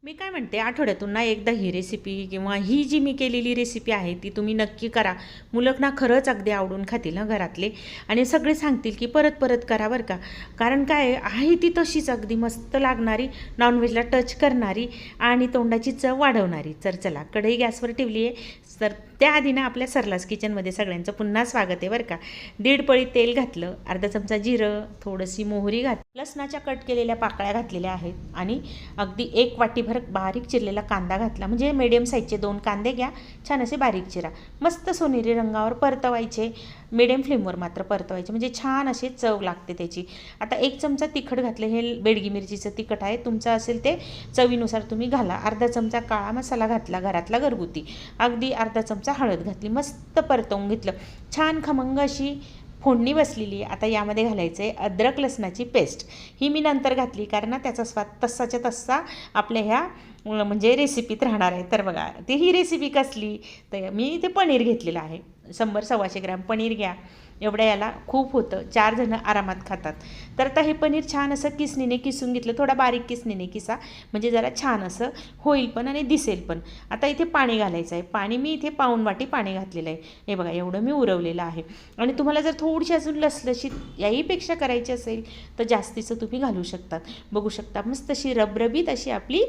मी काय म्हणते, आठवड्यातून ना एकदा ही रेसिपी किंवा ही जी मी केलेली रेसिपी आहे ती तुम्ही नक्की करा. मुलं ना खरंच अगदी आवडून खातील ना घरातले, आणि सगळे सांगतील की परत परत करा बरं का. कारण काय आहे ती तशीच अगदी मस्त लागणारी, नॉनव्हेजला टच करणारी आणि तोंडाची चव वाढवणारी. तर चला, कढई गॅसवर ठेवली आहे. तर त्याआधी ना आपल्या सरलास किचनमध्ये सगळ्यांचं पुन्हा स्वागत आहे बरं का. 1.5 पळी तेल घातलं, अर्धा चमचा जिरं, थोडीशी मोहरी घातली, लसणाच्या कट केलेल्या पाकळ्या घातलेल्या आहेत आणि अगदी 1 वाटीभर बारीक चिरलेला कांदा घातला. म्हणजे मीडियम साईजचे 2 कांदे घ्या, छान असे बारीक चिरा. मस्त सोनेरी रंगावर परतवायचे, मीडियम फ्लेमवर मात्र परतवायचे, म्हणजे छान असे चव लागते त्याची. आता 1 चमचा तिखट घातलं, हे बेडगी मिरचीचं तिखट आहे, तुमचं असेल ते चवीनुसार तुम्ही घाला. अर्धा चमचा काळा मसाला घातला, घरातला घरगुती. अगदी अर्धा चमचा हळद घातली, मस्त परतवून घेतलं. छान खमंग अशी फोडणी बसलेली. आता यामध्ये घालायचं आहे अद्रक लसणाची पेस्ट. ही मी नंतर घातली कारण ना त्याचा स्वाद तसाच्या तसा आपल्या ह्या म्हणजे रेसिपीत राहणार आहे. तर बघा, ती ही रेसिपी कसली, तर मी इथे पनीर घेतलेलं आहे. 100-125 ग्रॅम पनीर घ्या. एवढं याला खूप होतं, 4 जण आरामात खातात. तर आता हे पनीर छान असं किसणीने किसून घेतलं, थोडा बारीक किसणीने किसा, म्हणजे जरा छान असं होईल पण आणि दिसेल पण. आता इथे पाणी घालायचं आहे. पाणी मी इथे पाऊण वाटी पाणी घातलेलं आहे. हे बघा, एवढं मी उरवलेलं आहे. आणि तुम्हाला जर थोडीशी अजून लसलशीत याहीपेक्षा करायची असेल तर जास्तीचं तुम्ही घालू शकतात. बघू शकता, मस्त अशी रबरबीत अशी आपली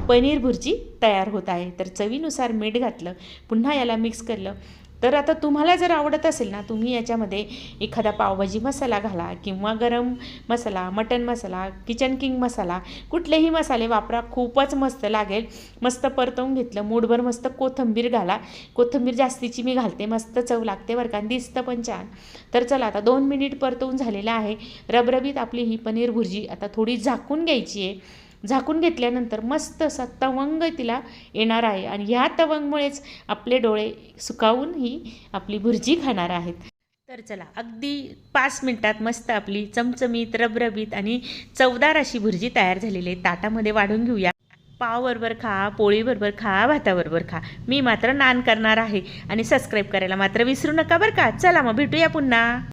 पनीर भुर्जी तयार होत आहे. तर चवीनुसार मीठ घातलं, पुन्हा याला मिक्स केलं. तर आता तुम्हाला जर आवडत असेल ना, तुम्ही याच्यामध्ये एखादा पावभाजी मसाला घाला किंवा गरम मसाला, मटन मसाला, किचन किंग मसाला, कुठलेही मसाले वापरा, खूपच मस्त लागेल. मस्त परतवून घेतलं, मूठभर मस्त कोथिंबीर घाला. कोथिंबीर जास्तीची मी घालते, मस्त चव लागते बरं का, दिसतं पण छान. तर चला, आता 2 मिनिट परतवून झालेलं आहे. रबरबीत आपली ही पनीर भुर्जी आता थोडी झाकून घ्यायची आहे. झाकून घेतल्यानंतर मस्त असा तवंग तिला येणार आहे आणि ह्या तवंगमुळेच आपले डोळे सुकावून ही आपली भुर्जी खाणार आहेत. तर चला, अगदी 5 मिनिटात मस्त आपली चमचमीत, रबरबीत आणि चवदार अशी भुर्जी तयार झालेली आहे. ताटामध्ये वाढून घेऊया. पावबरोबर खा, पोळीबरोबर खा, भाताबरोबर खा. मी मात्र नान करणार आहे. आणि सबस्क्राईब करायला मात्र विसरू नका बरं का. चला मग भेटूया पुन्हा.